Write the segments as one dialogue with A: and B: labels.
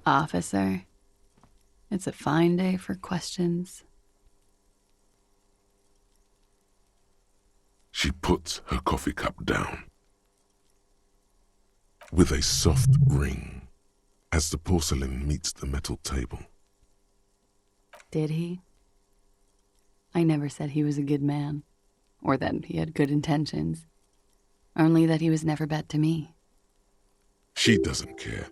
A: Officer, it's a fine day for questions.
B: She puts her coffee cup down with a soft ring as the porcelain meets the metal table.
A: Did he? I never said he was a good man, or that he had good intentions, only that he was never bad to me.
B: She doesn't care.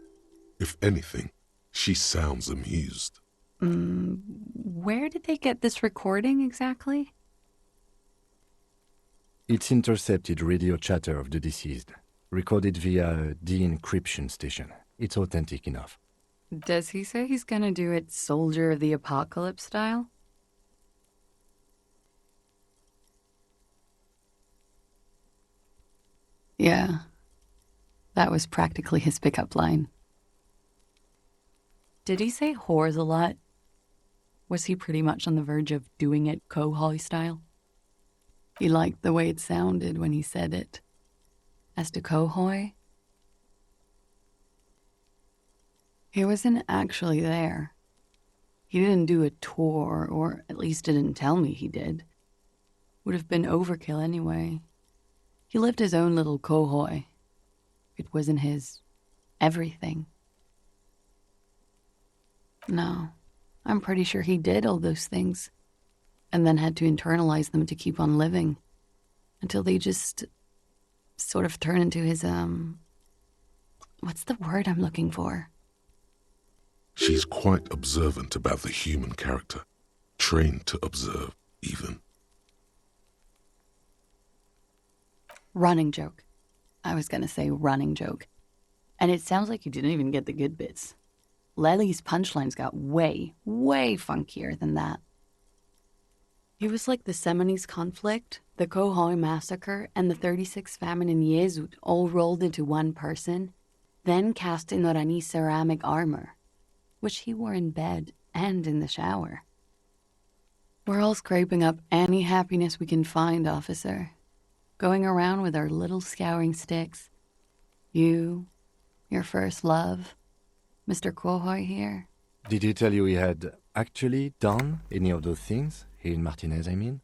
B: If anything, she sounds amused.
A: Where did they get this recording exactly?
C: It's intercepted radio chatter of the deceased, recorded via a de-encryption station. It's authentic enough.
A: Does he say he's gonna do it Soldier of the Apocalypse style? Yeah, that was practically his pickup line. Did he say whores a lot? Was he pretty much on the verge of doing it Kohoi style? He liked the way it sounded when he said it. As to Kohoi, he wasn't actually there. He didn't do a tour, or at least didn't tell me he did. Would have been overkill anyway. He lived his own little Kohoi. It wasn't his everything. No, I'm pretty sure he did all those things, and then had to internalize them to keep on living, until they just sort of turn into his, what's the word I'm looking for?
B: She's quite observant about the human character, trained to observe, even.
A: Running joke. I was gonna say running joke. And it sounds like you didn't even get the good bits. Lely's punchlines got way, way funkier than that. He was like the Seminese conflict, the Kohoi massacre, and the 36 famine in Yezut all rolled into one person, then cast in Orani ceramic armor, which he wore in bed and in the shower. We're all scraping up any happiness we can find, officer. Going around with our little scouring sticks. You, your first love, Mr. Kohoi here.
C: Did he tell you he had actually done any of those things? Here in Martinez, I mean?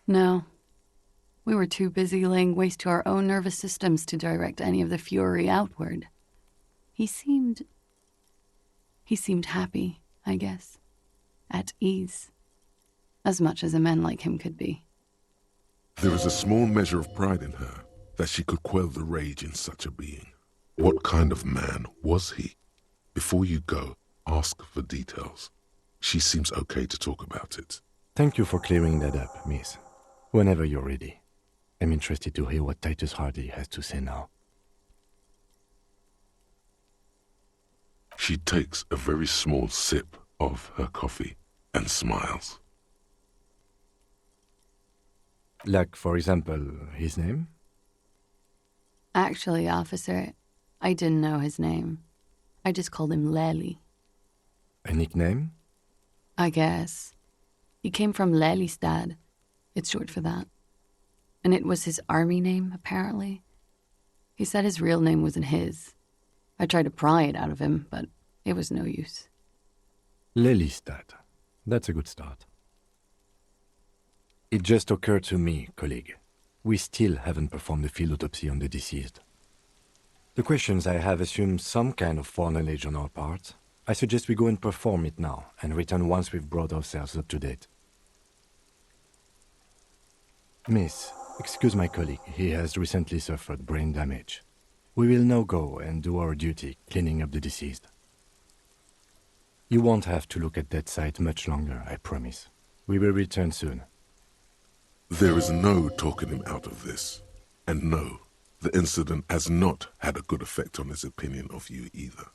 A: No. We were too busy laying waste to our own nervous systems to direct any of the fury outward. He seemed happy, I guess. At ease. As much as a man like him could be.
B: There is a small measure of pride in her that she could quell the rage in such a being. What kind of man was he? Before you go, ask for details. She seems okay to talk about it.
C: Thank you for clearing that up, miss. Whenever you're ready. I'm interested to hear what Titus Hardy has to say now.
B: She takes a very small sip of her coffee and smiles.
C: Like, for example, his name?
A: Actually, officer, I didn't know his name. I just called him Lely.
C: A nickname?
A: I guess. He came from Lelystad. It's short for that. And it was his army name, apparently. He said his real name wasn't his. I tried to pry it out of him, but it was no use.
C: Lelystad. That's a good start. It just occurred to me, colleague. We still haven't performed the field autopsy on the deceased. The questions I have assume some kind of foreknowledge on our part. I suggest we go and perform it now, and return once we've brought ourselves up to date. Miss, excuse my colleague. He has recently suffered brain damage. We will now go and do our duty, cleaning up the deceased. You won't have to look at that site much longer, I promise. We will return soon.
B: There is no talking him out of this. And no, the incident has not had a good effect on his opinion of you either.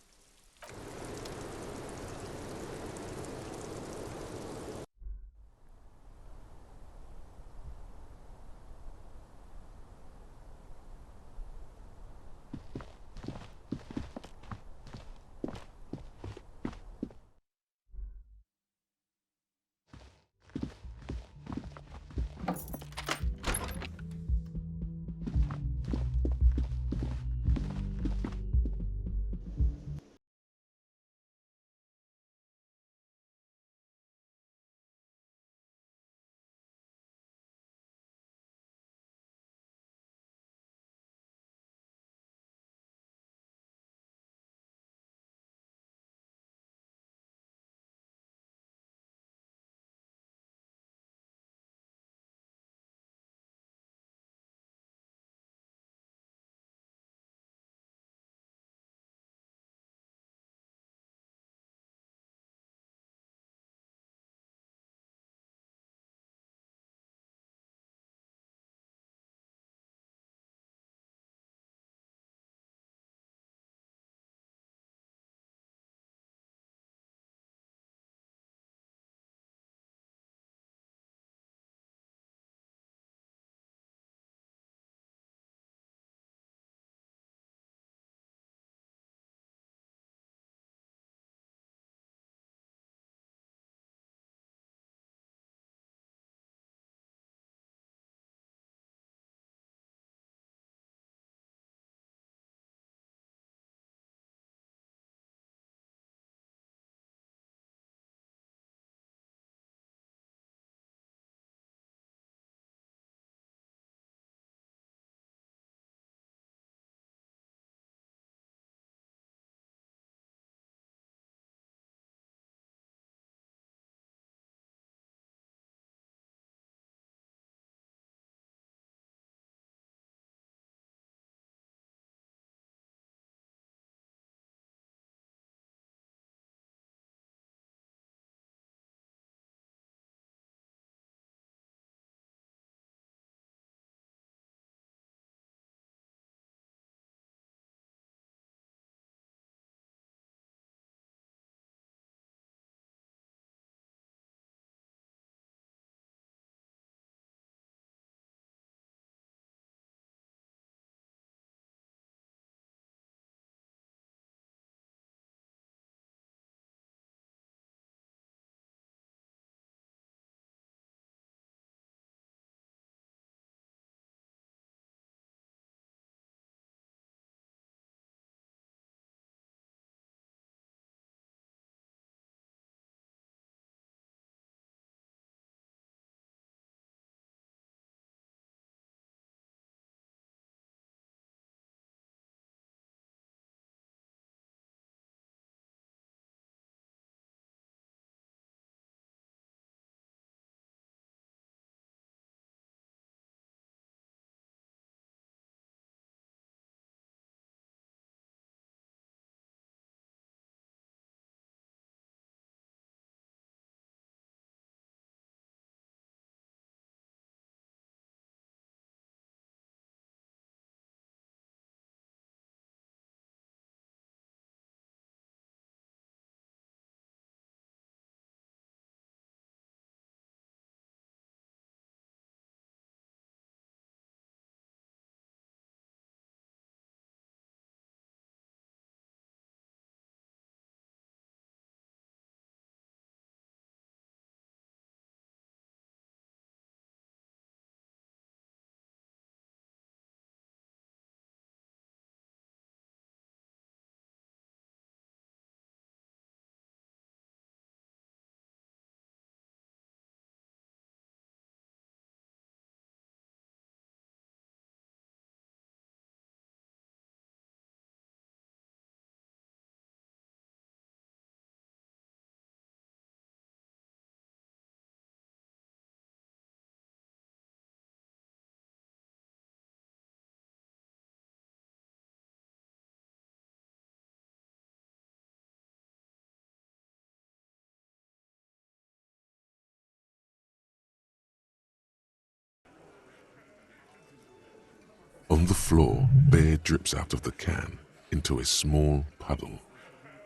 B: On the floor, beer drips out of the can into a small puddle.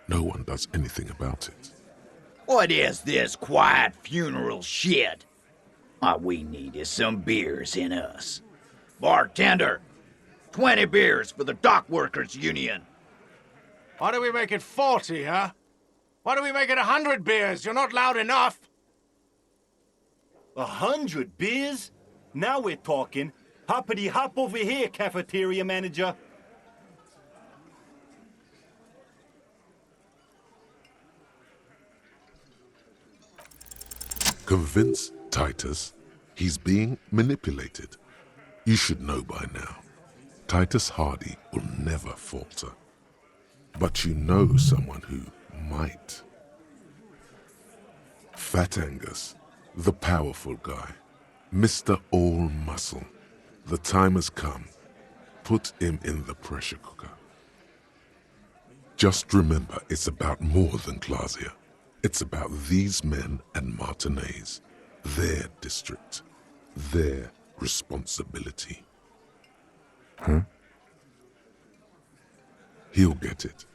B: No one does anything about it.
D: What is this quiet funeral shit? All we need is some beers in us. Bartender, 20 beers for the Dock Workers Union.
E: Why do we make it 40, huh? Why do we make it 100 beers? You're not loud enough.
F: 100 beers? Now we're talking. Hoppity hop over here, cafeteria manager.
B: Convince Titus he's being manipulated. You should know by now. Titus Hardy will never falter. But you know someone who might. Fat Angus, the powerful guy, Mr. All Muscle. The time has come. Put him in the pressure cooker. Just remember, it's about more than Klaasje. It's about these men and Martinez, their district, their responsibility. Huh? He'll get it.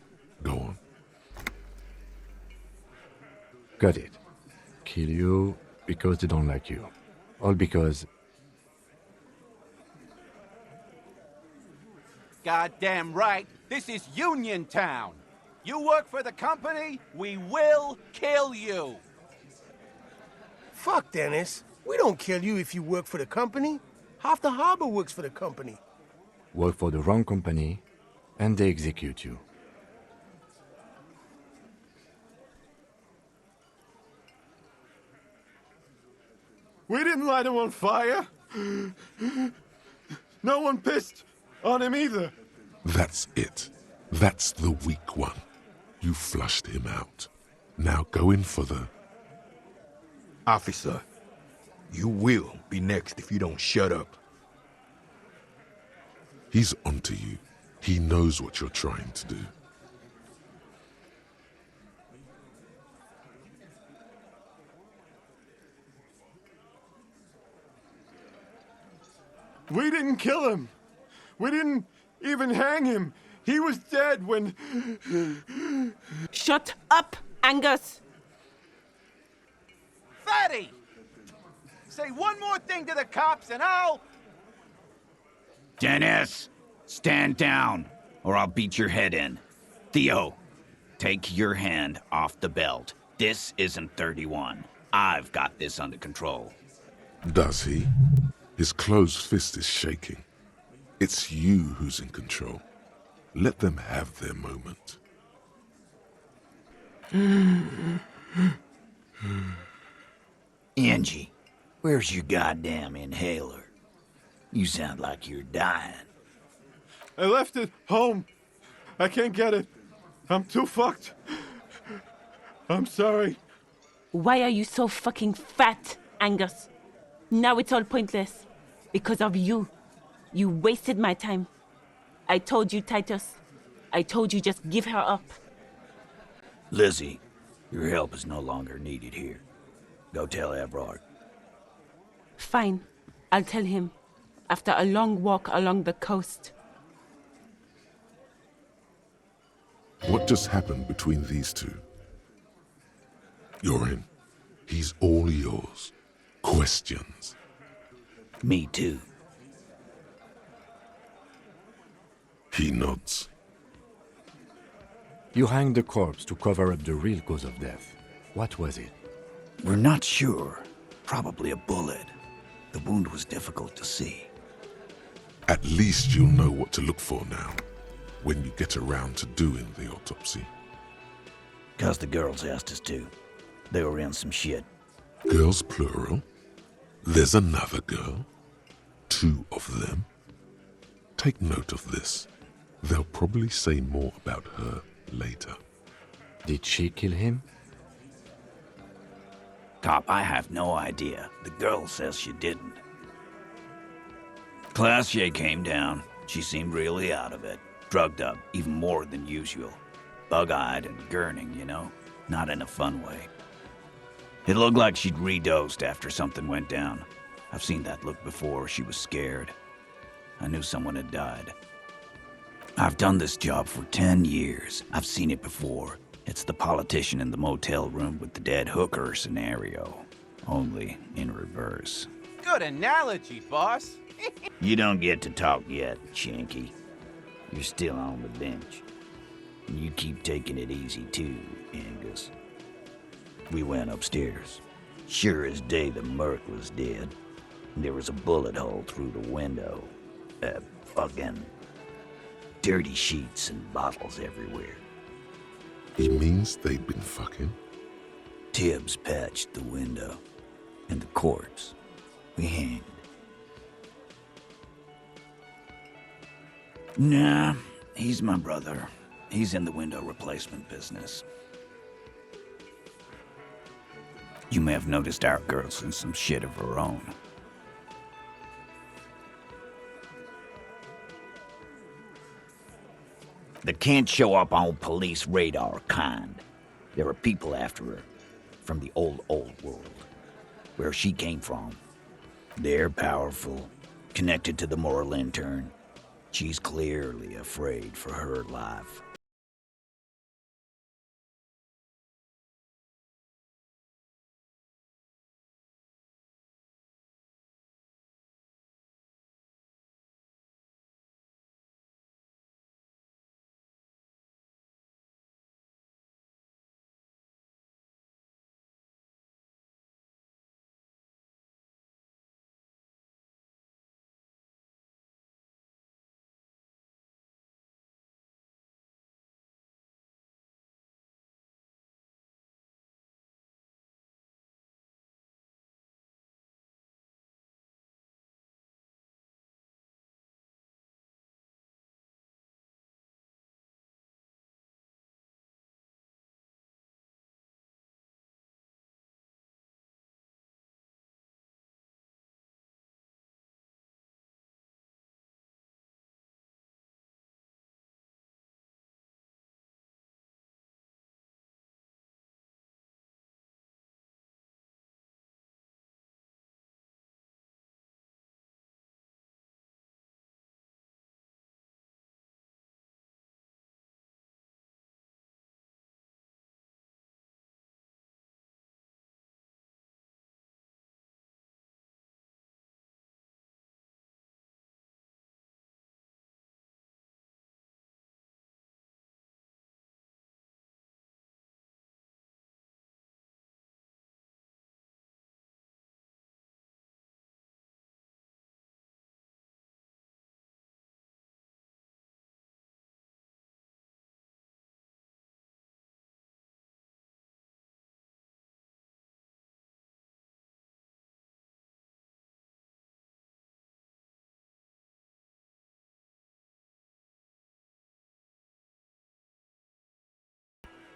B: Go on.
C: Got it. Kill you because they don't like you. All because...
G: Goddamn right. This is Union Town. You work for the company, we will kill you.
H: Fuck, Dennis. We don't kill you if you work for the company. Half the harbor works for the company.
C: work for the wrong company, and they execute you.
E: We didn't light him on fire. No one pissed on him either.
B: That's it. That's the weak one. You flushed him out. Now go in for the...
I: Officer, you will be next if you don't shut up.
B: He's onto you. He knows what you're trying to do.
E: We didn't kill him. We didn't even hang him. He was dead when...
J: Shut up, Angus!
G: Fatty! Say one more thing to the cops and I'll...
D: Dennis, stand down, or I'll beat your head in. Theo, take your hand off the belt. This isn't 31. I've got this under control.
B: Does he? His closed fist is shaking. It's you who's in control. Let them have their moment.
D: Angie, where's your goddamn inhaler? You sound like you're dying.
E: I left it home. I can't get it. I'm too fucked. I'm sorry.
J: Why are you so fucking fat, Angus? Now it's all pointless. Because of you. You wasted my time. I told you, Titus. I told you just give her up.
D: Lizzie, your help is no longer needed here. Go tell Everard.
J: Fine. I'll tell him. After a long walk along the coast.
B: What just happened between these two? You're in. He's all yours. Questions?
D: Me too.
B: He nods.
C: You hanged the corpse to cover up the real cause of death. What was it?
D: We're not sure. Probably a bullet. The wound was difficult to see.
B: At least you'll know what to look for now, when you get around to doing the autopsy.
D: 'Cause the girls asked us to. They were in some shit.
B: Girls plural? There's another girl? 2 of them? Take note of this. They'll probably say more about her later.
C: Did she kill him?
D: Cop, I have no idea. The girl says she didn't. Klaasje came down. She seemed really out of it. Drugged up, even more than usual. Bug-eyed and gurning, you know? Not in a fun way. It looked like she'd redosed after something went down. I've seen that look before. She was scared. I knew someone had died. I've done this job for 10 years. I've seen it before. It's the politician in the motel room with the dead hooker scenario. Only in reverse.
G: Good analogy, boss.
D: You don't get to talk yet, Shanky. You're still on the bench. And you keep taking it easy too, Angus. We went upstairs. Sure as day the merc was dead. There was a bullet hole through the window. Fucking dirty sheets and bottles everywhere.
B: He means they'd been fucking?
D: Tibbs patched the window. And the corpse, we hanged. Nah, he's my brother. He's in the window replacement business. You may have noticed our girl's in some shit of her own. The can't show up on police radar kind. There are people after her from the old world, where she came from. They're powerful, connected to the moral intern. She's clearly afraid for her life.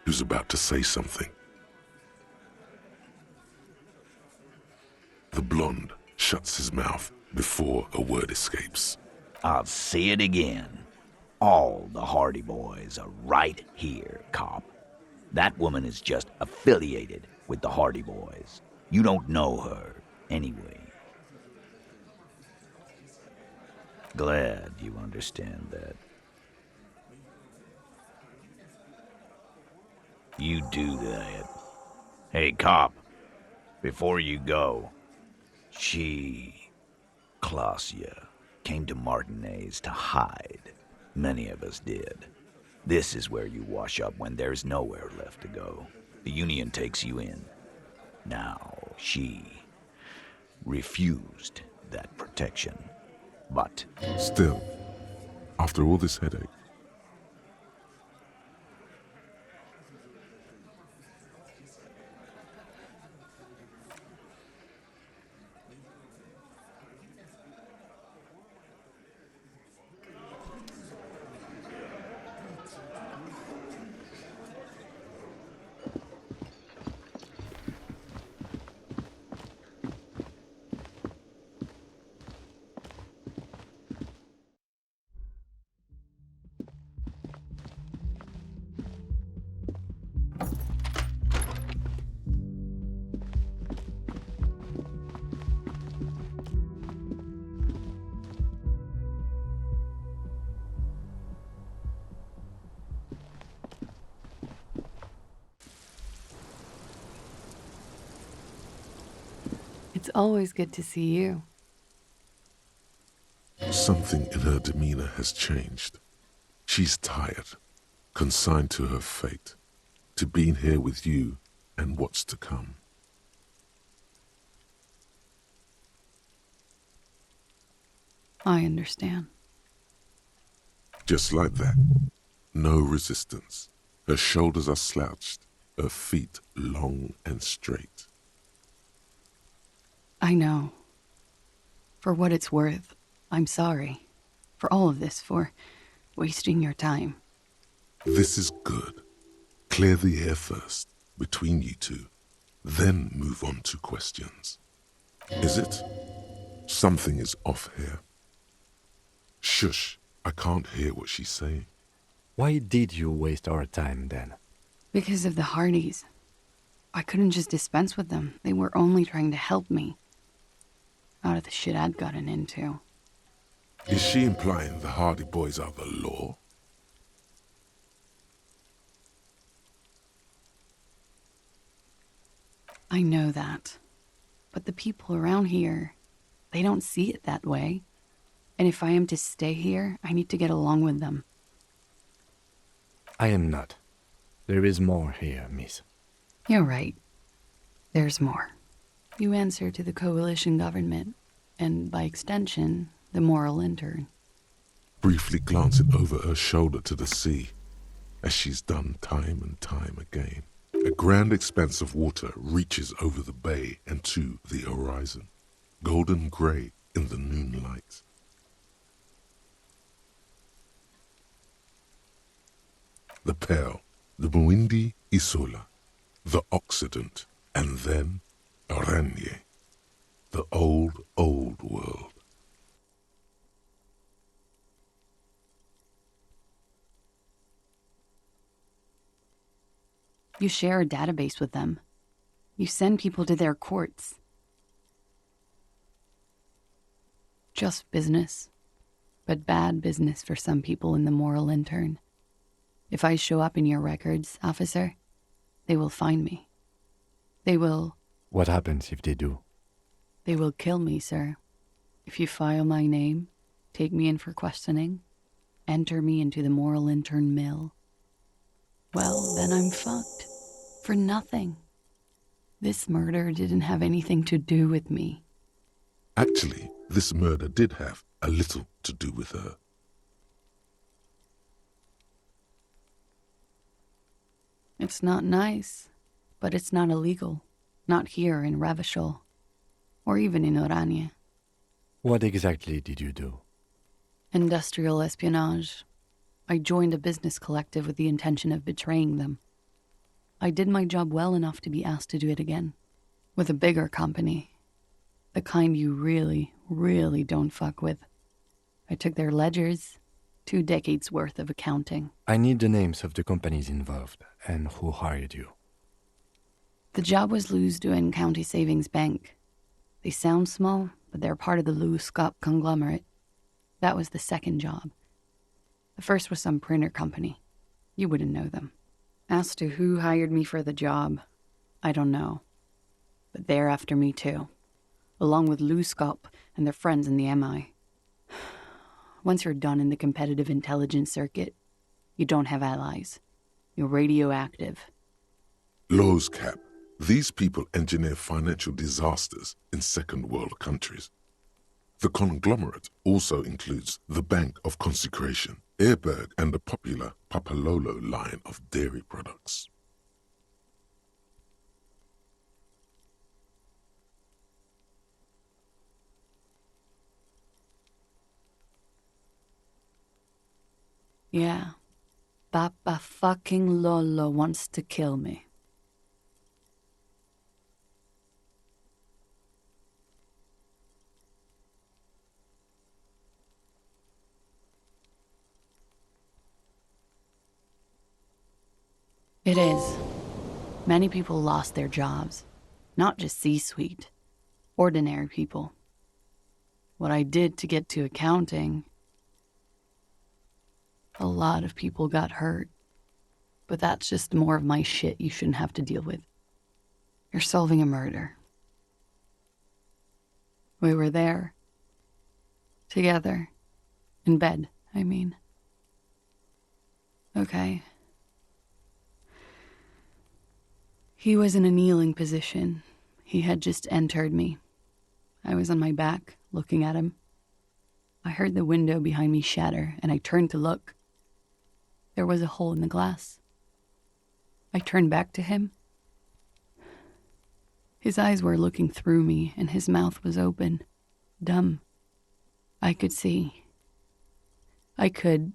B: He was about to say something. The blonde shuts his mouth before a word escapes.
D: I'll say it again. All the Hardy Boys are right here, cop. That woman is just affiliated with the Hardy Boys. You don't know her, anyway. Glad you understand that. You do that. Hey, cop, before you go, Klaasje, came to Martinez to hide. Many of us did. This is where you wash up when there's nowhere left to go. The Union takes you in. Now, she refused that protection, but...
B: Still, after all this headache,
A: It's always good to see you.
B: Something in her demeanor has changed. She's tired, consigned to her fate, to being here with you and what's to come.
A: I understand.
B: Just like that. No resistance. Her shoulders are slouched, her feet long and straight.
A: I know. For what it's worth, I'm sorry. For all of this, for wasting your time.
B: This is good. Clear the air first, between you two, then move on to questions. Is it? Something is off here. Shush, I can't hear what she's saying.
C: Why did you waste our time then?
A: Because of the Hardys. I couldn't just dispense with them. They were only trying to help me. Out of the shit I'd gotten into.
B: Is she implying the Hardy Boys are the law?
A: I know that. But the people around here, they don't see it that way. And if I am to stay here, I need to get along with them.
C: I am not. There is more here, miss.
A: You're right. There's more. You answer to the coalition government, and by extension, the moral intern.
B: Briefly glancing over her shoulder to the sea, as she's done time and time again. A grand expanse of water reaches over the bay and to the horizon, golden grey in the noonlight. The Pearl, the Muindi Isola, the Occident, and then Oranje, the old, old world.
A: You share a database with them. You send people to their courts. Just business, but bad business for some people in the moral intern. If I show up in your records, officer, they will find me. They will...
C: What happens if they do?
A: They will kill me, sir. If you file my name, take me in for questioning, enter me into the moral intern mill, well, then I'm fucked. For nothing. This murder didn't have anything to do with me.
B: Actually, this murder did have a little to do with her.
A: It's not nice, but it's not illegal. Not here in Ravishol, or even in Oranje.
C: What exactly did you do?
A: Industrial espionage. I joined a business collective with the intention of betraying them. I did my job well enough to be asked to do it again. With a bigger company. The kind you really, really don't fuck with. I took their ledgers, 2 decades worth of accounting.
C: I need the names of the companies involved and who hired you.
A: The job was Lewes County Savings Bank. They sound small, but they're part of the Lewes conglomerate. That was the second job. The first was some printer company. You wouldn't know them. As to who hired me for the job, I don't know. But they're after me too, along with Lewskop and their friends in the MI. Once you're done in the competitive intelligence circuit, you don't have allies. You're radioactive.
B: Lowe's Cap. These people engineer financial disasters in second world countries. The conglomerate also includes the Bank of Consecration, Airberg, and the popular Papalolo line of dairy products.
A: Yeah. Papa fucking Lolo wants to kill me. It is. Many people lost their jobs. Not just C-suite. Ordinary people. What I did to get to accounting... A lot of people got hurt. But that's just more of my shit you shouldn't have to deal with. You're solving a murder. We were there. Together. In bed, I mean. Okay. He was in a kneeling position. He had just entered me. I was on my back, looking at him. I heard the window behind me shatter, and I turned to look. There was a hole in the glass. I turned back to him. His eyes were looking through me, and his mouth was open, dumb. I could see. I could.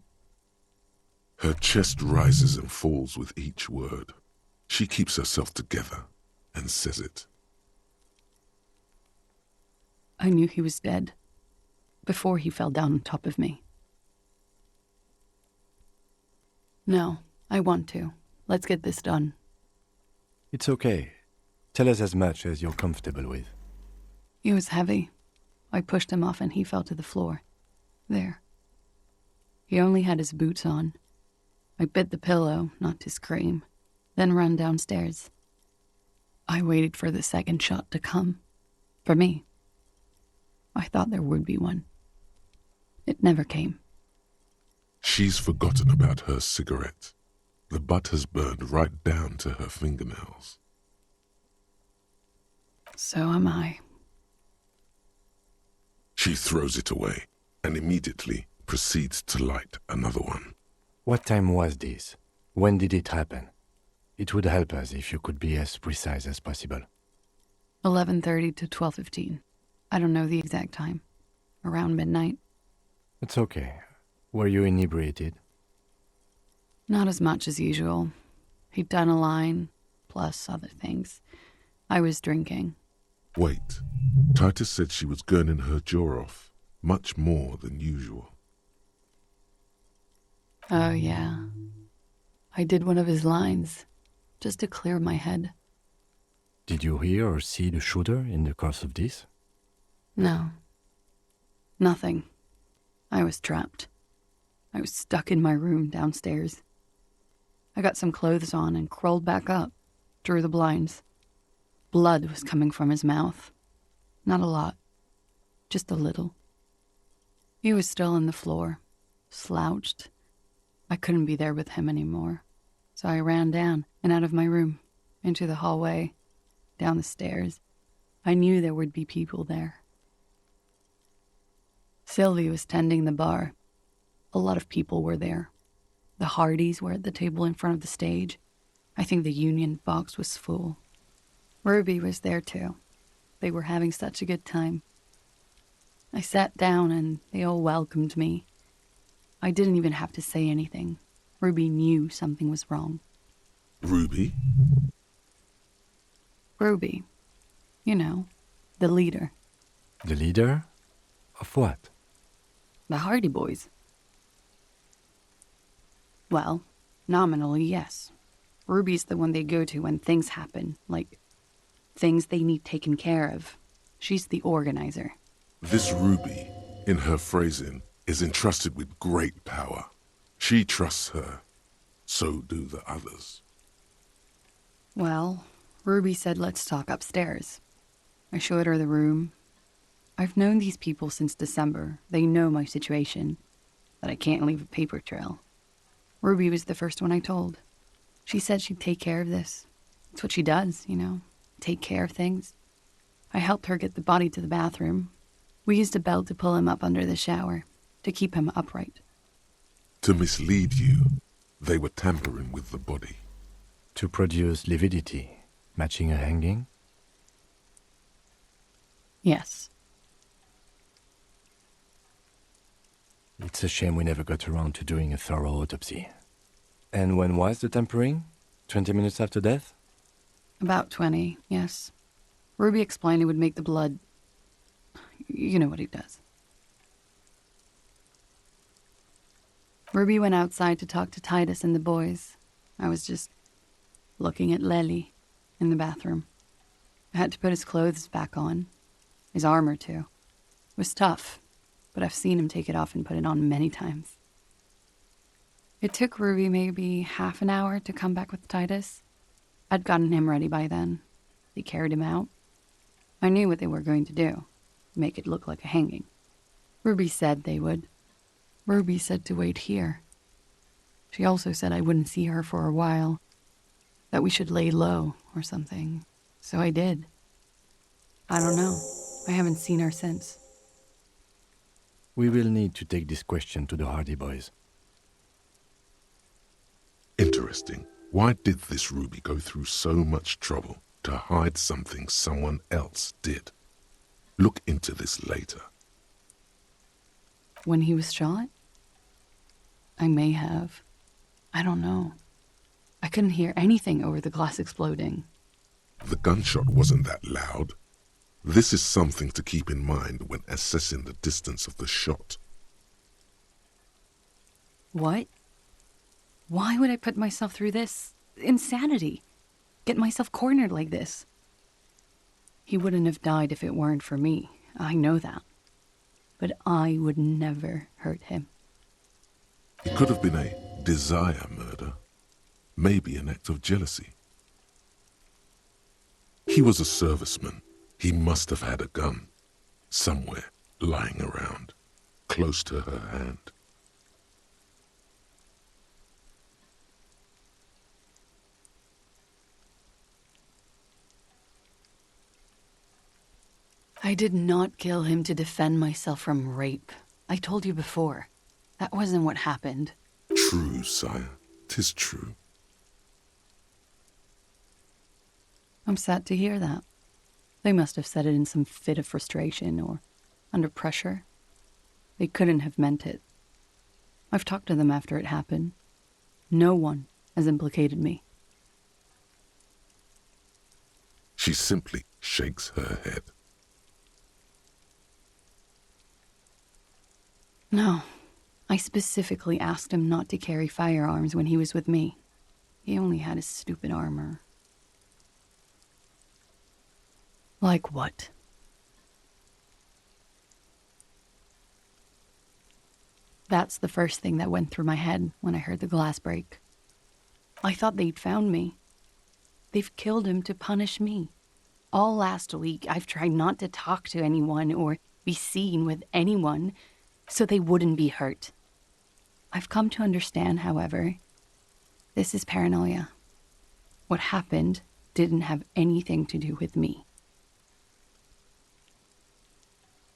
B: Her chest rises and falls with each word. She keeps herself together and says it.
A: I knew he was dead before he fell down on top of me. No, I want to. Let's get this done.
C: It's okay. Tell us as much as you're comfortable with.
A: He was heavy. I pushed him off and he fell to the floor. There. He only had his boots on. I bit the pillow, not to scream, then ran downstairs. I waited for the second shot to come. For me. I thought there would be one. It never came.
B: She's forgotten about her cigarette. The butt has burned right down to her fingernails.
A: So am I.
B: She throws it away and immediately proceeds to light another one.
C: What time was this? When did it happen? It would help us if you could be as precise as possible.
A: 11:30 to 12:15. I don't know the exact time. Around midnight.
C: It's okay. Were you inebriated?
A: Not as much as usual. He'd done a line, plus other things. I was drinking.
B: Wait. Titus said she was gurning her jaw off, much more than usual.
A: Oh, yeah. I did one of his lines, just to clear my head.
C: Did you hear or see the shooter in the course of this?
A: No. Nothing. I was trapped. I was stuck in my room downstairs. I got some clothes on and crawled back up, drew the blinds. Blood was coming from his mouth. Not a lot. Just a little. He was still on the floor, slouched. I couldn't be there with him anymore. So I ran down and out of my room, into the hallway, down the stairs. I knew there would be people there. Sylvie was tending the bar. A lot of people were there. The Hardys were at the table in front of the stage. I think the Union box was full. Ruby was there too. They were having such a good time. I sat down and they all welcomed me. I didn't even have to say anything. Ruby knew something was wrong.
B: Ruby?
A: Ruby. You know, the leader.
C: The leader? Of what?
A: The Hardy Boys. Well, nominally, yes. Ruby's the one they go to when things happen, like things they need taken care of. She's the organizer.
B: This Ruby, in her phrasing, is entrusted with great power. She trusts her. So do the others.
A: Well, Ruby said let's talk upstairs. I showed her the room. I've known these people since December. They know my situation, that I can't leave a paper trail. Ruby was the first one I told. She said she'd take care of this. It's what she does, you know, take care of things. I helped her get the body to the bathroom. We used a belt to pull him up under the shower, to keep him upright.
B: To mislead you, they were tampering with the body.
C: To produce lividity, matching a hanging?
A: Yes.
C: It's a shame we never got around to doing a thorough autopsy. And when was the tampering? 20 minutes after death?
A: About 20, yes. Ruby explained it would make the blood... You know what he does. Ruby went outside to talk to Titus and the boys. I was just looking at Lely in the bathroom. I had to put his clothes back on. His armor, too. It was tough, but I've seen him take it off and put it on many times. It took Ruby maybe half an hour to come back with Titus. I'd gotten him ready by then. They carried him out. I knew what they were going to do. make it look like a hanging. Ruby said they would. Ruby said to wait here. She also said I wouldn't see her for a while, that we should lay low or something. So I did. I don't know. I haven't seen her since.
C: We will need to take this question to the Hardy Boys.
B: Interesting. Why did this Ruby go through so much trouble to hide something someone else did? Look into this later.
A: When he was shot? I may have. I don't know. I couldn't hear anything over the glass exploding.
B: The gunshot wasn't that loud. This is something to keep in mind when assessing the distance of the shot.
A: What? Why would I put myself through this insanity? Get myself cornered like this? He wouldn't have died if it weren't for me. I know that. But I would never hurt him.
B: It could have been a desire murder. Maybe an act of jealousy. He was a serviceman. He must have had a gun. Somewhere, lying around, close to her hand.
A: I did not kill him to defend myself from rape. I told you before. That wasn't what happened.
B: True, sire. 'Tis true.
A: I'm sad to hear that. They must have said it in some fit of frustration or under pressure. They couldn't have meant it. I've talked to them after it happened. No one has implicated me.
B: She simply shakes her head.
A: No. I specifically asked him not to carry firearms when he was with me. He only had his stupid armor. Like what? That's the first thing that went through my head when I heard the glass break. I thought they'd found me. They've killed him to punish me. All last week, I've tried not to talk to anyone or be seen with anyone so they wouldn't be hurt. I've come to understand, however, this is paranoia. What happened didn't have anything to do with me.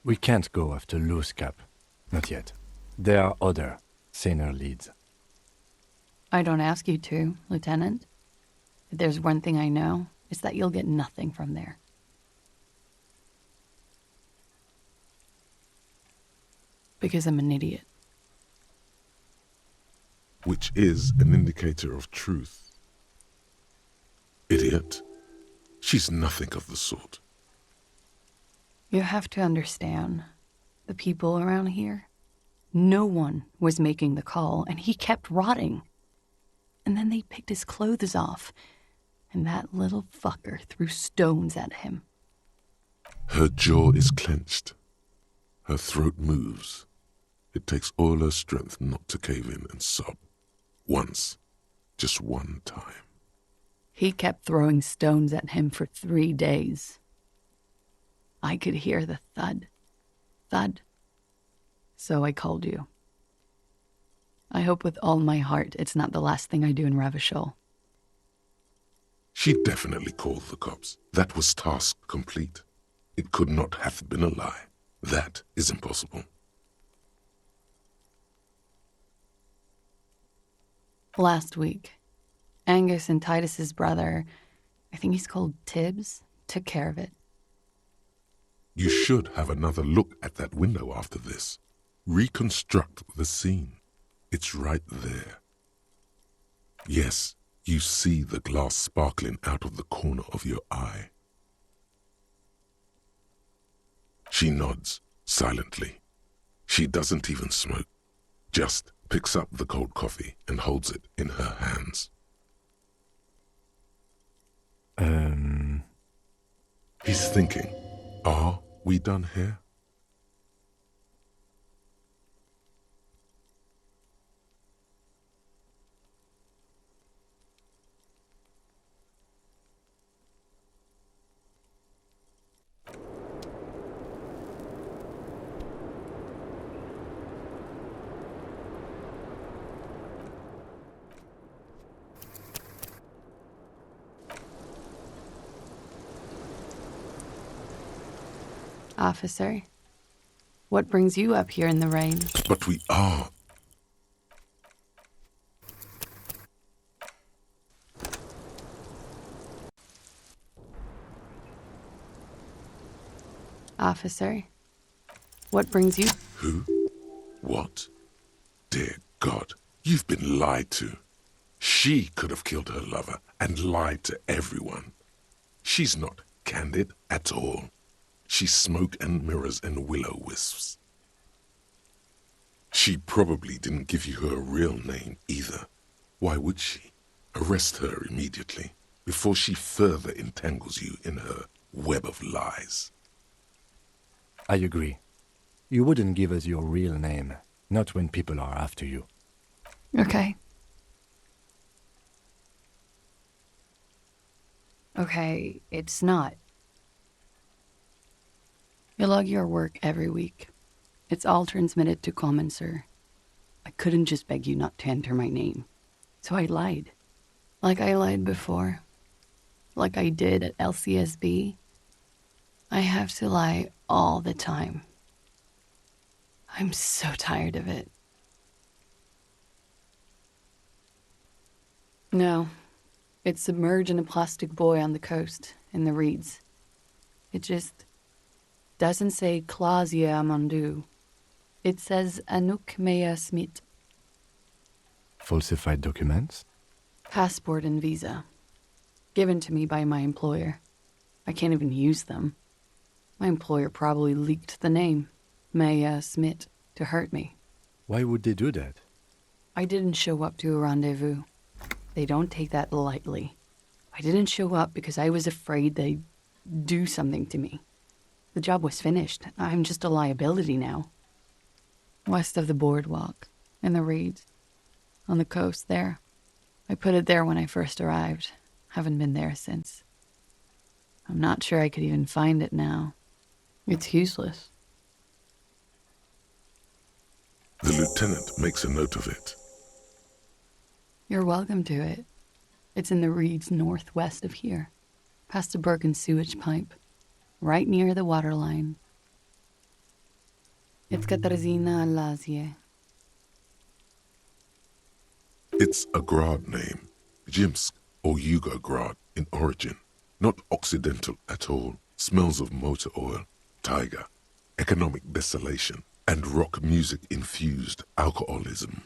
C: We can't go after loose cap. Not yet. There are other, saner leads.
A: I don't ask you to, Lieutenant. If there's one thing I know, it's that you'll get nothing from there. Because I'm an idiot.
B: Which is an indicator of truth. Idiot. She's nothing of the sort.
A: You have to understand, the people around here, no one was making the call, and he kept rotting. And then they picked his clothes off, and that little fucker threw stones at him.
B: Her jaw is clenched. Her throat moves. It takes all her strength not to cave in and sob. Once. Just one time.
A: He kept throwing stones at him for 3 days. I could hear the thud. Thud. So I called you. I hope with all my heart it's not the last thing I do in Ravishol.
B: She definitely called the cops. That was task complete. It could not have been a lie. That is impossible.
A: Last week, Angus and Titus's brother, I think he's called Tibbs, took care of it.
B: You should have another look at that window after this. Reconstruct the scene. It's right there. Yes, you see the glass sparkling out of the corner of your eye. She nods, silently. She doesn't even smoke. Just picks up the cold coffee and holds it in her hands. He's thinking, are we done here?
A: Officer, what brings you up here in the rain?
B: But we are.
A: Officer, what brings you?
B: Who? What? Dear God, you've been lied to. She could have killed her lover and lied to everyone. She's not candid at all. She's smoke and mirrors and willow wisps. She probably didn't give you her real name either. Why would she? Arrest her immediately before she further entangles you in her web of lies.
C: I agree. You wouldn't give us your real name, not when people are after you.
A: Okay. Okay, it's not. You log your work every week. It's all transmitted to Common, sir. I couldn't just beg you not to enter my name. So I lied. Like I lied before. Like I did at LCSB. I have to lie all the time. I'm so tired of it. No. It's submerged in a plastic buoy on the coast, in the reeds. It just doesn't say Klaasje Amandu. It says Anouk Mea Smit.
C: Falsified documents?
A: Passport and visa. Given to me by my employer. I can't even use them. My employer probably leaked the name, Mea Smit, to hurt me.
C: Why would they do that?
A: I didn't show up to a rendezvous. They don't take that lightly. I didn't show up because I was afraid they'd do something to me. The job was finished. I'm just a liability now. West of the boardwalk, in the reeds, on the coast there. I put it there when I first arrived. Haven't been there since. I'm not sure I could even find it now. It's useless.
B: The lieutenant makes a note of it.
A: You're welcome to it. It's in the reeds northwest of here, past the Bergen sewage pipe, right near the waterline. It's Katarzyna Lazie.
B: It's a Grad name, Jimsk or Yugograd in origin, not Occidental at all. Smells of motor oil, tiger, economic desolation, and rock music-infused alcoholism.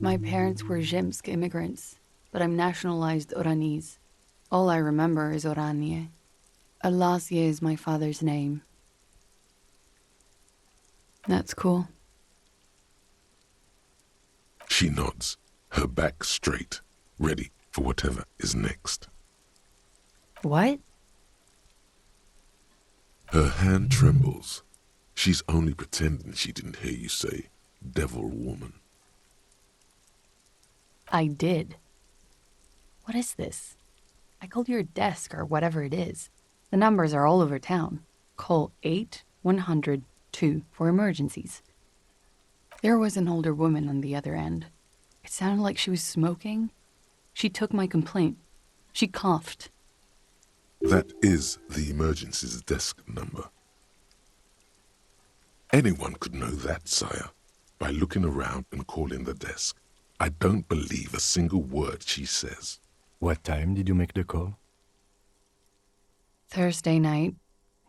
A: My parents were Zhimsk immigrants, but I'm nationalized Oranese. All I remember is Oranje. Alasie is my father's name. That's cool.
B: She nods, her back straight, ready for whatever is next.
A: What?
B: Her hand trembles. She's only pretending she didn't hear you say, devil woman.
A: I did. What is this? I called your desk or whatever it is. The numbers are all over town. Call 8-100-2 for emergencies. There was an older woman on the other end. It sounded like she was smoking. She took my complaint. She coughed.
B: That is the emergencies desk number. Anyone could know that, sire, by looking around and calling the desk. I don't believe a single word she says.
C: What time did you make the call?
A: Thursday night.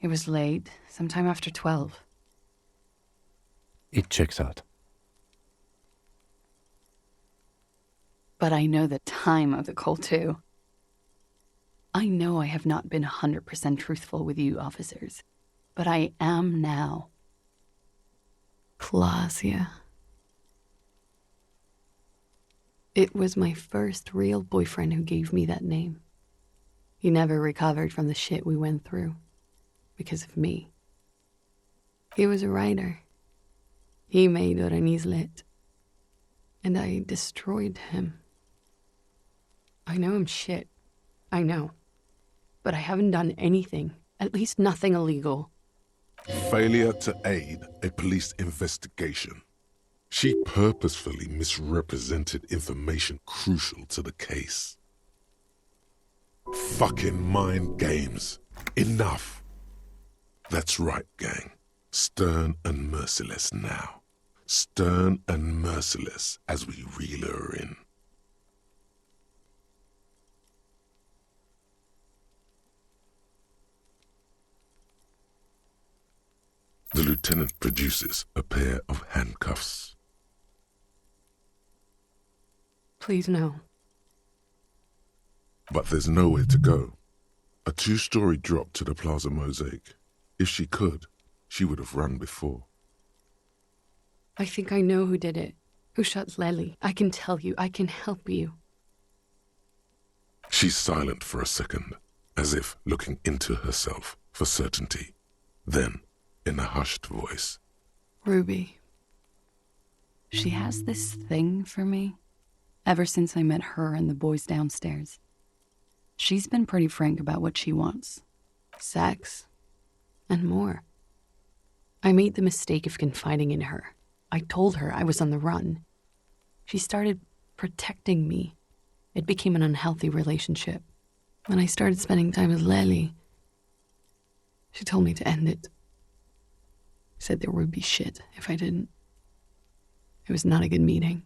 A: It was late, sometime after 12.
C: It checks out.
A: But I know the time of the call, too. I know I have not been 100% truthful with you, officers, but I am now. Klaasje. It was my first real boyfriend who gave me that name. He never recovered from the shit we went through. Because of me. He was a writer. He made Oranese lit. And I destroyed him. I know I'm shit. I know. But I haven't done anything. At least nothing illegal.
B: Failure to aid a police investigation. She purposefully misrepresented information crucial to the case. Fucking mind games. Enough. That's right, gang. Stern and merciless now. Stern and merciless as we reel her in. The lieutenant produces a pair of handcuffs.
K: Please, no.
B: But there's nowhere to go. A 2-story drop to the Plaza Mosaic. If she could, she would have run before.
K: I think I know who did it. Who shot Lely. I can tell you. I can help you.
B: She's silent for a second, as if looking into herself for certainty. Then, in a hushed voice,
K: Ruby.
A: She has this thing for me ever since I met her and the boys downstairs. She's been pretty frank about what she wants.
K: Sex. And more. I made the mistake of confiding in her. I told her I was on the run. She started protecting me. It became an unhealthy relationship. When I started spending time with Lely, she told me to end it. Said there would be shit if I didn't. It was not a good meeting.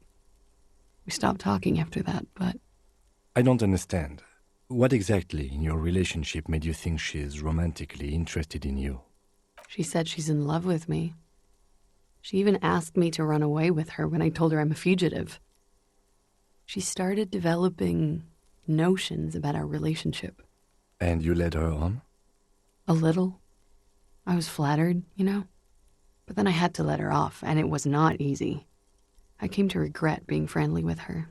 K: We stopped talking after that, but...
C: I don't understand. What exactly in your relationship made you think she is romantically interested in you?
K: She said she's in love with me. She even asked me to run away with her when I told her I'm a fugitive. She started developing notions about our relationship.
C: And you led her on?
K: A little. I was flattered, you know? But then I had to let her off, and it was not easy. I came to regret being friendly with her.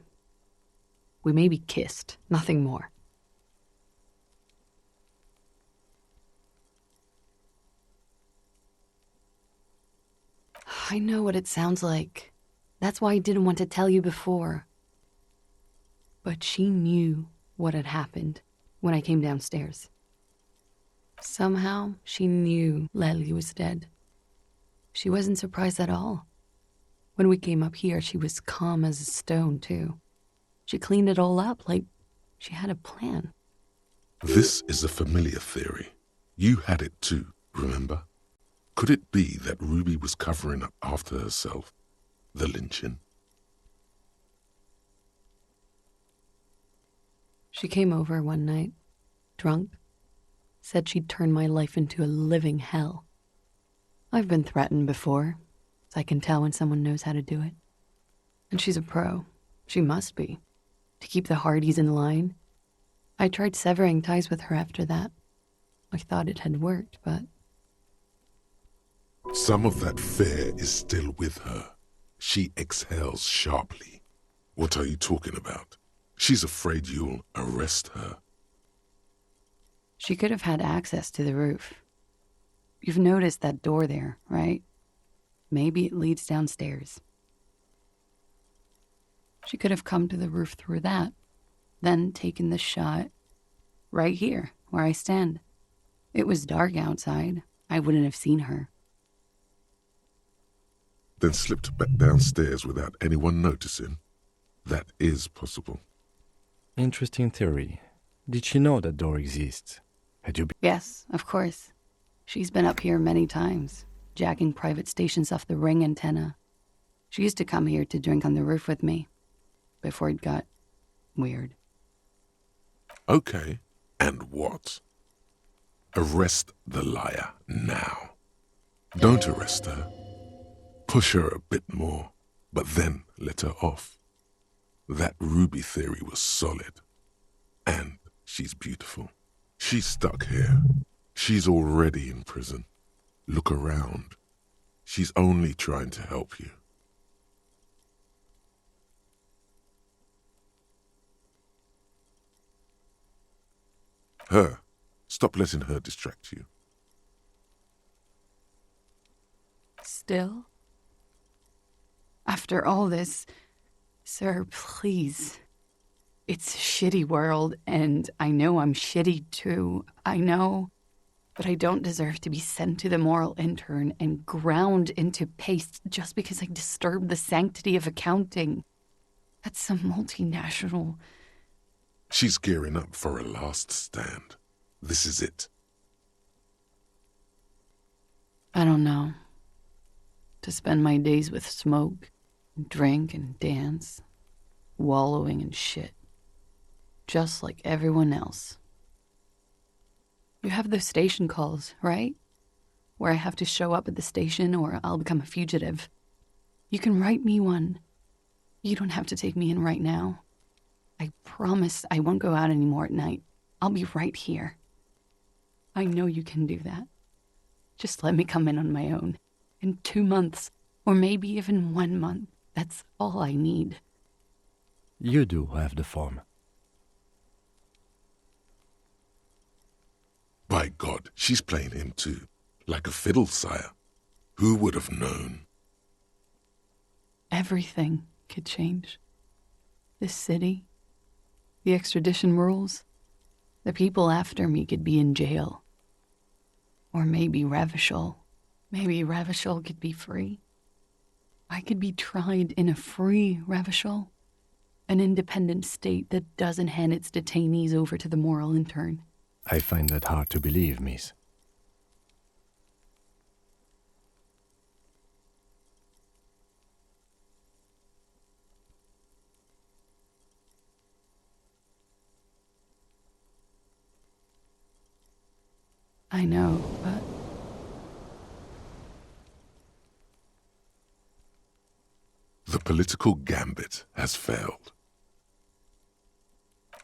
K: We maybe kissed, nothing more. I know what it sounds like. That's why I didn't want to tell you before. But she knew what had happened when I came downstairs. Somehow, she knew Lely was dead. She wasn't surprised at all. When we came up here, she was calm as a stone, too. She cleaned it all up like she had a plan.
B: this is a familiar theory. You had it too, remember? Could it be that Ruby was covering up after herself, the lynching?
K: She came over one night, drunk, said she'd turn my life into a living hell. I've been threatened before, so I can tell when someone knows how to do it. And she's a pro. She must be. To keep the Hardys in line. I tried severing ties with her after that. I thought it had worked, but...
B: Some of that fear is still with her. She exhales sharply. What are you talking about? She's afraid you'll arrest her.
A: She could have had access to the roof. You've noticed that door there, right? Maybe it leads downstairs. She could have come to the roof through that, then taken the shot right here, where I stand. It was dark outside. I wouldn't have seen her.
B: Then slipped back downstairs without anyone noticing. That is possible.
C: Interesting theory. Did she know that door exists? Had you been...
A: Yes, of course. She's been up here many times, jacking private stations off the ring antenna. She used to come here to drink on the roof with me, before it got weird.
B: Okay, and what? Arrest the liar now. Don't arrest her. Push her a bit more, but then let her off. That Ruby theory was solid. And she's beautiful. She's stuck here. She's already in prison. Look around. She's only trying to help you. Her. Stop letting her distract you.
A: Still? After all this, sir, please. It's a shitty world, and I know I'm shitty too. I know. But I don't deserve to be sent to the moral intern and ground into paste just because I disturbed the sanctity of accounting. That's some multinational...
B: She's gearing up for a last stand. This is it.
A: I don't know. To spend my days with smoke, and drink and dance, wallowing in shit. Just like everyone else. You have those station calls, right? Where I have to show up at the station or I'll become a fugitive. You can write me one. You don't have to take me in right now. I promise I won't go out anymore at night. I'll be right here. I know you can do that. Just let me come in on my own. In 2 months, or maybe even 1 month. That's all I need.
C: You do have the form.
B: By God, she's playing him too. Like a fiddle, sire. Who would have known?
A: Everything could change. This city, the extradition rules, the people after me could be in jail. Or maybe Revachol. Maybe Revachol could be free. I could be tried in a free Revachol. An independent state that doesn't hand its detainees over to the moral intern.
C: I find that hard to believe, miss.
A: I know, but...
B: The political gambit has failed.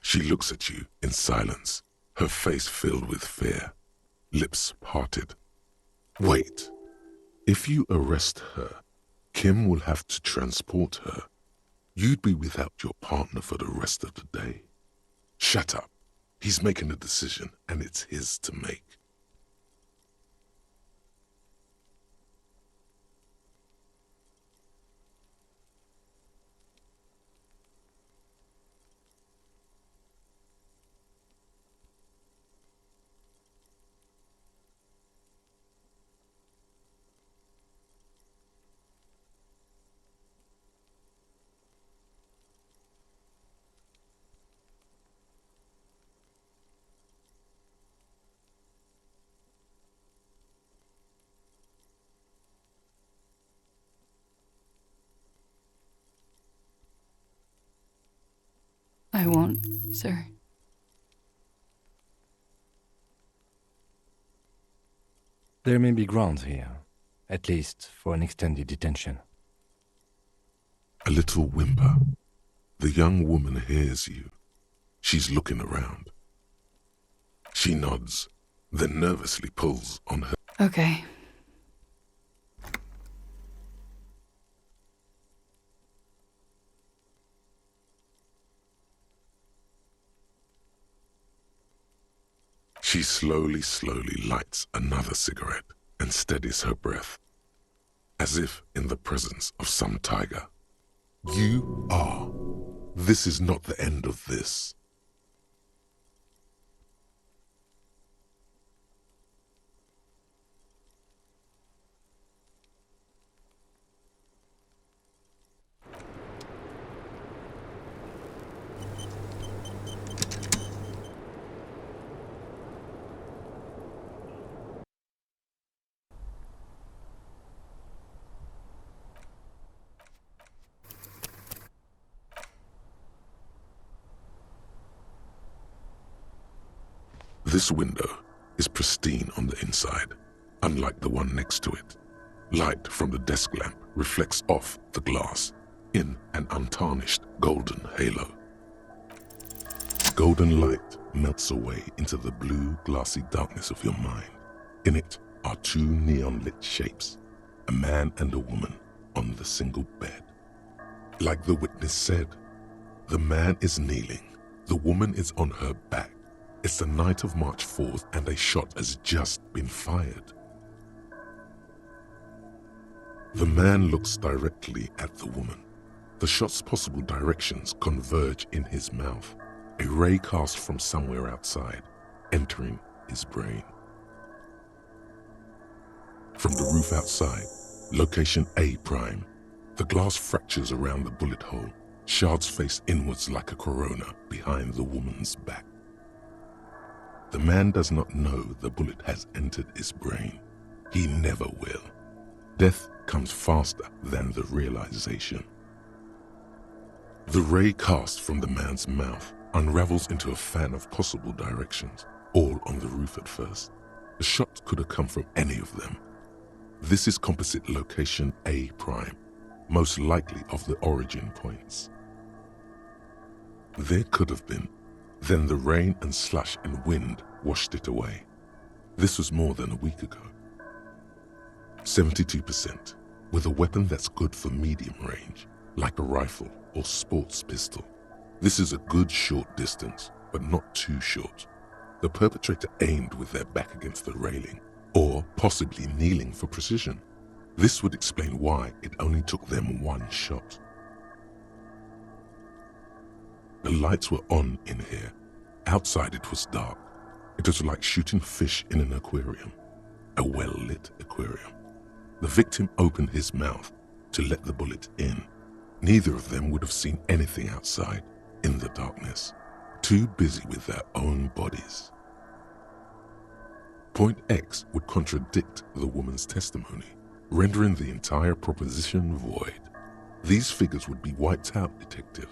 B: She looks at you in silence, her face filled with fear, lips parted. Wait. If you arrest her, Kim will have to transport her. You'd be without your partner for the rest of the day. Shut up. He's making a decision, and it's his to make.
A: I won't, sir.
C: There may be grounds here, at least for an extended detention.
B: A little whimper. The young woman hears you. She's looking around. She nods, then nervously pulls on her.
A: Okay.
B: She slowly lights another cigarette and steadies her breath, as if in the presence of some tiger. You are. This is not the end of this. This window is pristine on the inside, unlike the one next to it. Light from the desk lamp reflects off the glass in an untarnished golden halo. Golden light melts away into the blue, glassy darkness of your mind. In it are two neon-lit shapes, a man and a woman on the single bed. Like the witness said, the man is kneeling, the woman is on her back. It's the night of March 4th and a shot has just been fired. The man looks directly at the woman. The shot's possible directions converge in his mouth, a ray cast from somewhere outside, entering his brain. From the roof outside, location A prime, the glass fractures around the bullet hole, shards face inwards like a corona behind the woman's back. The man does not know the bullet has entered his brain. He never will. Death comes faster than the realization. The ray cast from the man's mouth unravels into a fan of possible directions, all on the roof at first. The shot could have come from any of them. This is composite location A prime, most likely of the origin points. There could have been. Then the rain and slush and wind washed it away. This was more than a week ago. 72%, with a weapon that's good for medium range, like a rifle or sports pistol. This is a good short distance, but not too short. The perpetrator aimed with their back against the railing, or possibly kneeling for precision. This would explain why it only took them one shot. The lights were on in here. Outside it was dark. It was like shooting fish in an aquarium, a well-lit aquarium. The victim opened his mouth to let the bullet in. Neither of them would have seen anything outside in the darkness, too busy with their own bodies. Point X would contradict the woman's testimony, rendering the entire proposition void. These figures would be wiped out, detective.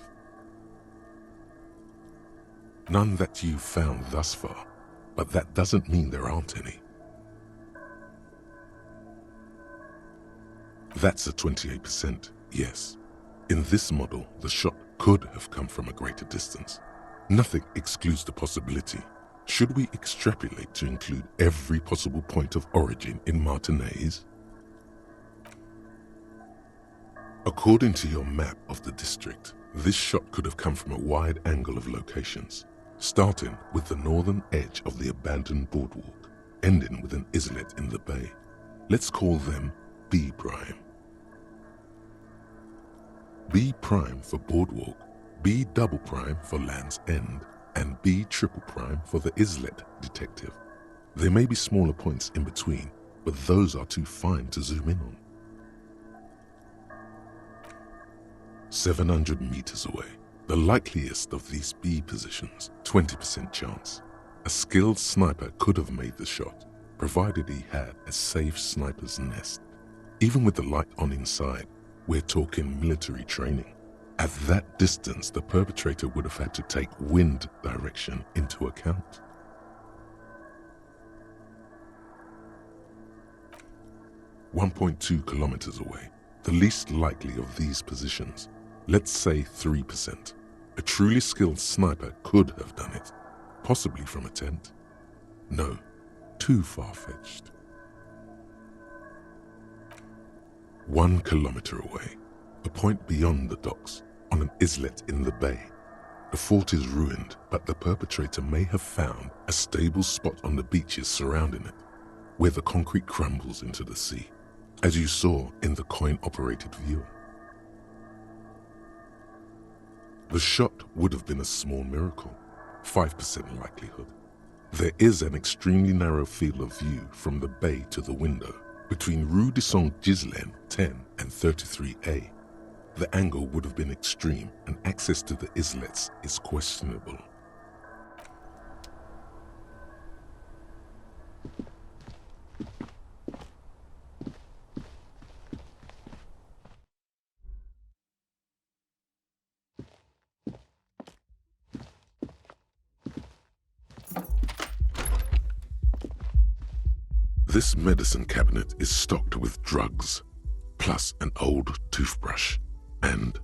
B: None that you've found thus far, but that doesn't mean there aren't any. That's a 28%, yes. In this model, the shot could have come from a greater distance. Nothing excludes the possibility. Should we extrapolate to include every possible point of origin in Martinez? According to your map of the district, this shot could have come from a wide angle of locations, starting with the northern edge of the abandoned boardwalk, ending with an islet in the bay. Let's call them B prime. B prime for boardwalk, B double prime for Land's End, and B triple prime for the islet, detective. There may be smaller points in between, but those are too fine to zoom in on. 700 meters away, the likeliest of these B positions, 20% chance. A skilled sniper could have made the shot, provided he had a safe sniper's nest. Even with the light on inside, we're talking military training. At that distance, the perpetrator would have had to take wind direction into account. "1.2 kilometers away, the least likely of these positions, let's say 3%. A truly skilled sniper could have done it, possibly from a tent. No, too far-fetched. 1 kilometer away, a point beyond the docks, on an islet in the bay. The fort is ruined, but the perpetrator may have found a stable spot on the beaches surrounding it, where the concrete crumbles into the sea, as you saw in the coin-operated viewer. The shot would have been a small miracle, 5% likelihood. There is an extremely narrow field of view from the bay to the window, between Rue de Saint-Ghislain 10 and 33A. The angle would have been extreme and access to the islets is questionable. This medicine cabinet is stocked with drugs, plus an old toothbrush, and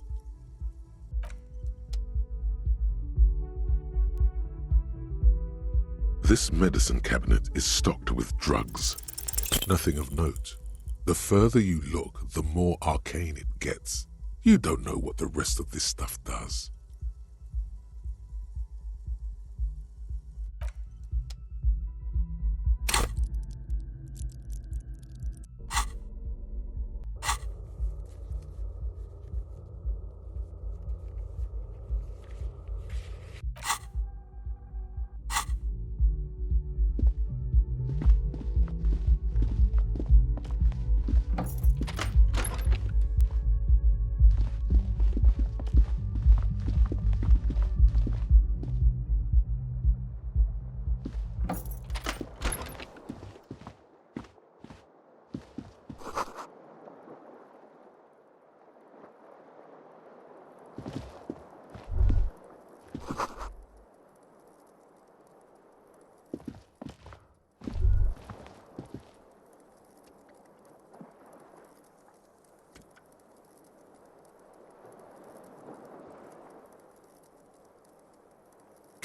B: this medicine cabinet is stocked with drugs. Nothing of note. The further you look, the more arcane it gets. You don't know what the rest of this stuff does.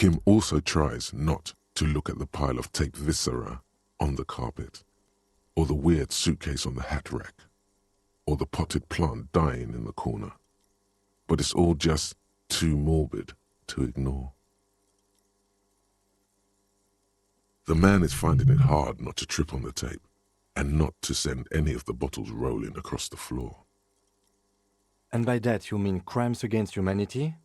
B: Kim also tries not to look at the pile of tape viscera on the carpet, or the weird suitcase on the hat rack, or the potted plant dying in the corner. But it's all just too morbid to ignore. The man is finding it hard not to trip on the tape and not to send any of the bottles rolling across the floor.
C: And by that you mean crimes against humanity?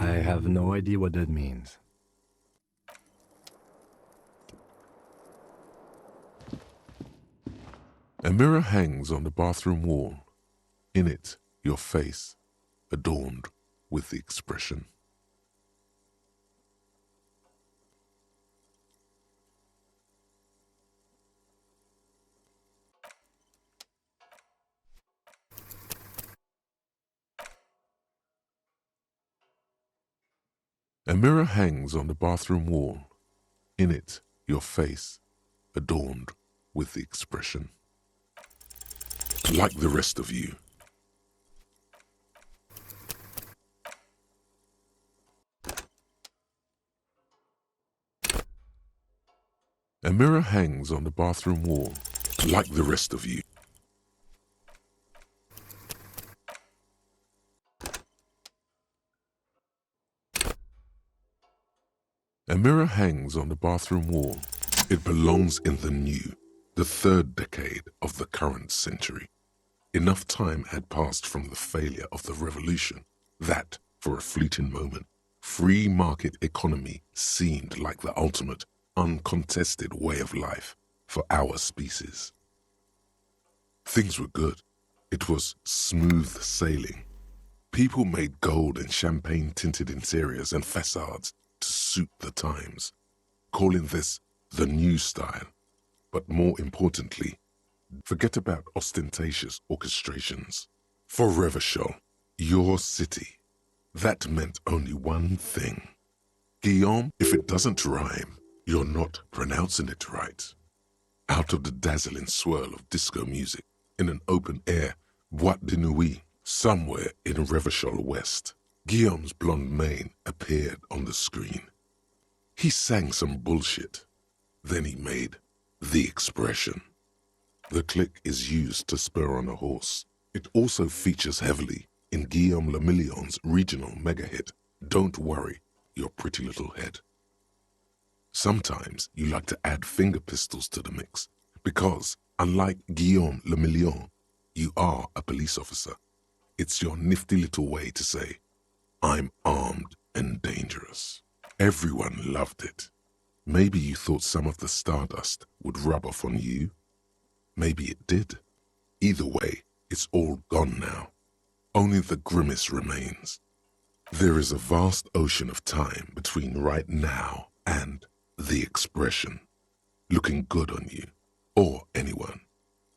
C: I have no idea what that means.
B: A mirror hangs on the bathroom wall. In it, your face, adorned with the expression. A mirror hangs on the bathroom wall. In it, your face, adorned with the expression. Like the rest of you. A mirror hangs on the bathroom wall. Like the rest of you. A mirror hangs on the bathroom wall. It belongs in the new, the third decade of the current century. Enough time had passed from the failure of the revolution that, for a fleeting moment, free market economy seemed like the ultimate, uncontested way of life for our species. Things were good. It was smooth sailing. People made gold and champagne-tinted interiors and facades to suit the times, calling this the new style. But more importantly, forget about ostentatious orchestrations. For Revachol, your city, that meant only one thing. Guillaume, if it doesn't rhyme, you're not pronouncing it right. Out of the dazzling swirl of disco music, in an open-air boîte de nuit, somewhere in Revachol West, Guillaume's blonde mane appeared on the screen. He sang some bullshit. Then he made the expression. The click is used to spur on a horse. It also features heavily in Guillaume Le Million's regional mega hit, Don't Worry, Your Pretty Little Head. Sometimes you like to add finger pistols to the mix because, unlike Guillaume Le Million, you are a police officer. It's your nifty little way to say, I'm armed and dangerous. Everyone loved it. Maybe you thought some of the stardust would rub off on you. Maybe it did. Either way, it's all gone now. Only the grimace remains. There is a vast ocean of time between right now and the expression. Looking good on you, or anyone.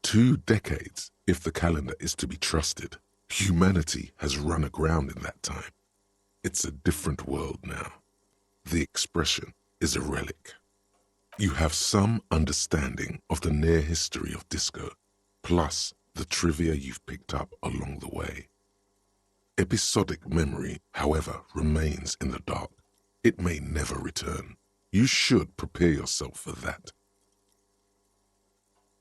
B: 2 decades, if the calendar is to be trusted. Humanity has run aground in that time. It's a different world now. The expression is a relic. You have some understanding of the near history of disco, plus the trivia you've picked up along the way. Episodic memory, however, remains in the dark. It may never return. You should prepare yourself for that.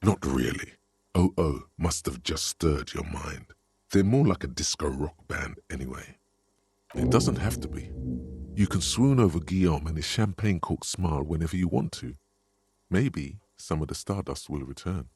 B: Not really. OO must have just stirred your mind. They're more like a disco rock band anyway. It doesn't have to be. You can swoon over Guillaume and his champagne-corked smile whenever you want to. Maybe some of the stardust will return.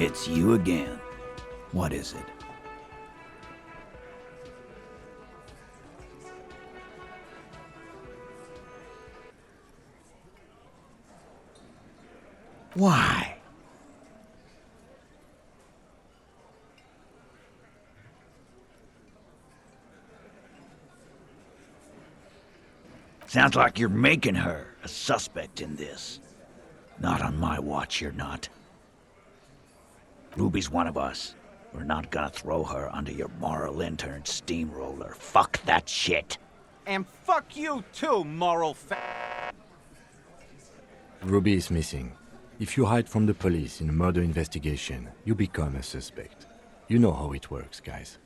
D: It's you again. What is it? Why? Sounds like you're making her a suspect in this. Not on my watch, you're not. Ruby's one of us. We're not gonna throw her under your moral intern steamroller. Fuck that shit.
G: And fuck you too, moral
C: Ruby is missing. If you hide from the police in a murder investigation, you become a suspect. You know how it works, guys.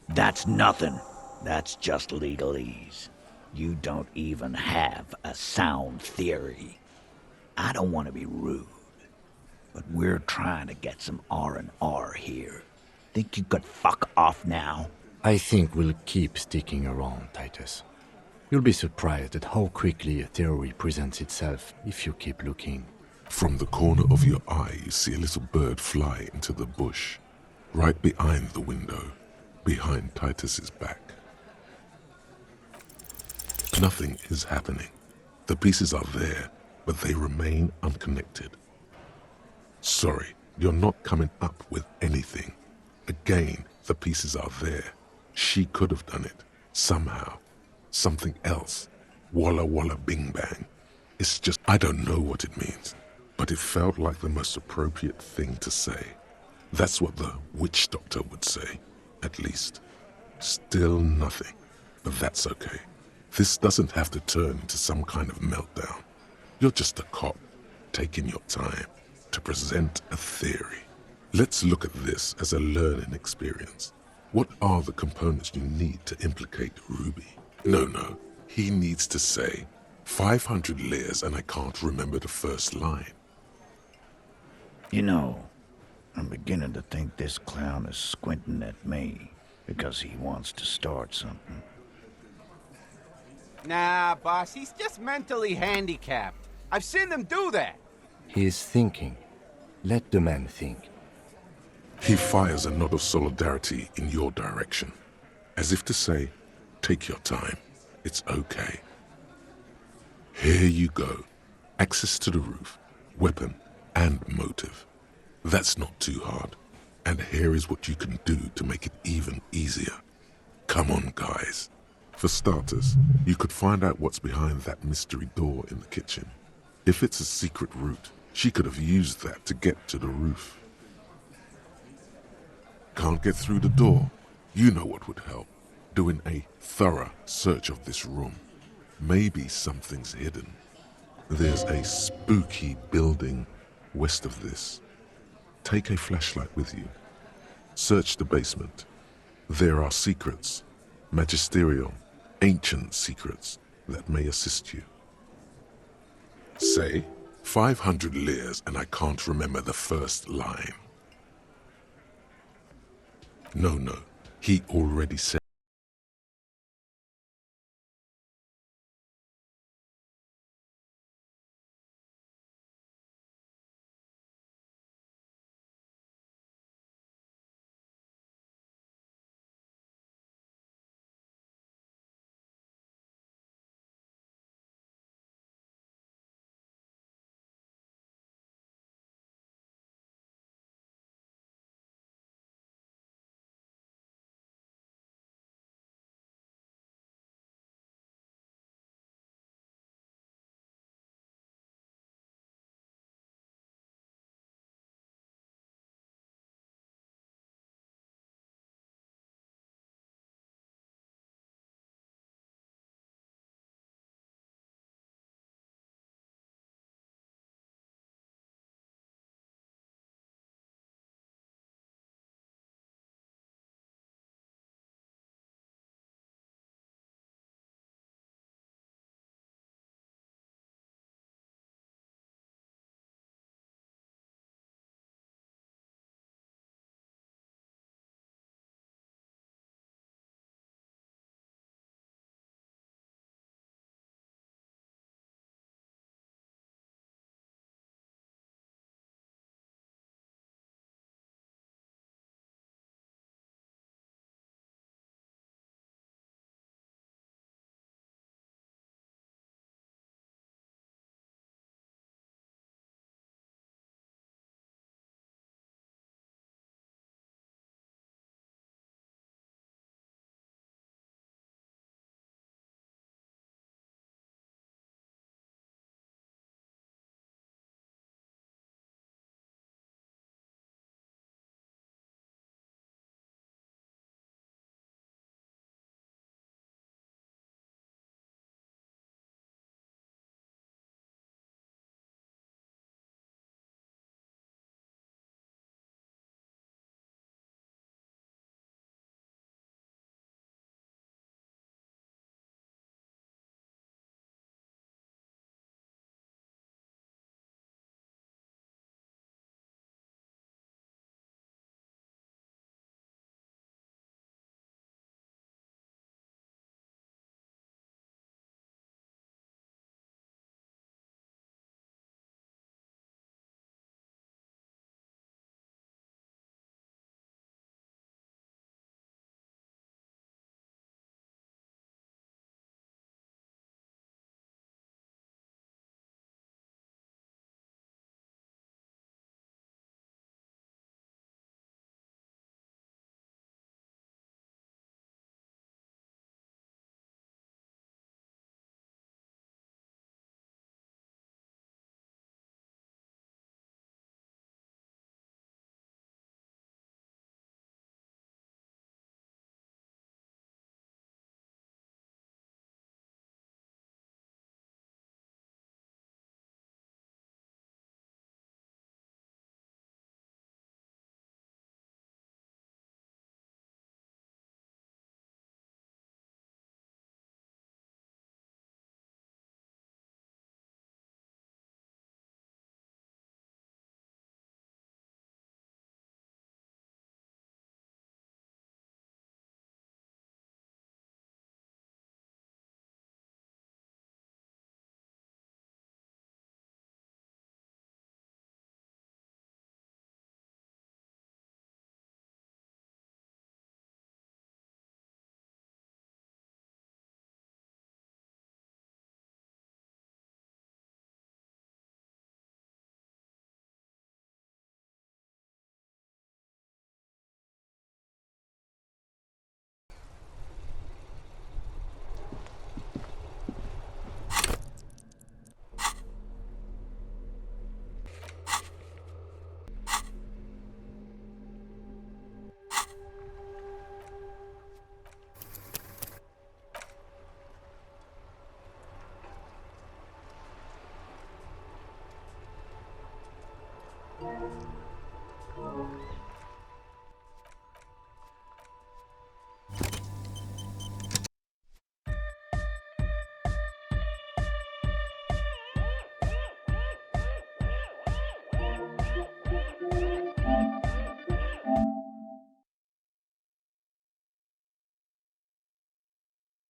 D: That's nothing. That's just legalese. You don't even have a sound theory. I don't want to be rude, but we're trying to get some R&R here. Think you could fuck off now?
C: I think we'll keep sticking around, Titus. You'll be surprised at how quickly a theory presents itself if you keep looking.
B: From the corner of your eye, you see a little bird fly into the bush, right behind the window, behind Titus's back. Nothing is happening. The pieces are there, but they remain unconnected. Sorry, you're not coming up with anything. Again, the pieces are there. She could have done it. Somehow. Something else. Walla walla bing bang. It's just, I don't know what it means. But it felt like the most appropriate thing to say. That's what the witch doctor would say, at least. Still nothing. But that's okay. This doesn't have to turn into some kind of meltdown. You're just a cop, taking your time to present a theory. Let's look at this as a learning experience. What are the components you need to implicate Ruby? No, he needs to say, 500 layers and I can't remember the first line.
D: You know, I'm beginning to think this clown is squinting at me because he wants to start something.
G: Nah, boss, he's just mentally handicapped. I've seen him do that.
C: He is thinking. Let the man think.
B: He fires a nod of solidarity in your direction, as if to say, take your time, it's okay. Here you go. Access to the roof, weapon, and motive. That's not too hard. And here is what you can do to make it even easier. Come on, guys. For starters, you could find out what's behind that mystery door in the kitchen. If it's a secret route, she could have used that to get to the roof. Can't get through the door? You know what would help. Doing a thorough search of this room. Maybe something's hidden. There's a spooky building west of this. Take a flashlight with you. Search the basement. There are secrets, magisterial, ancient secrets that may assist you. Say, 500 layers and I can't remember the first line. No, he already said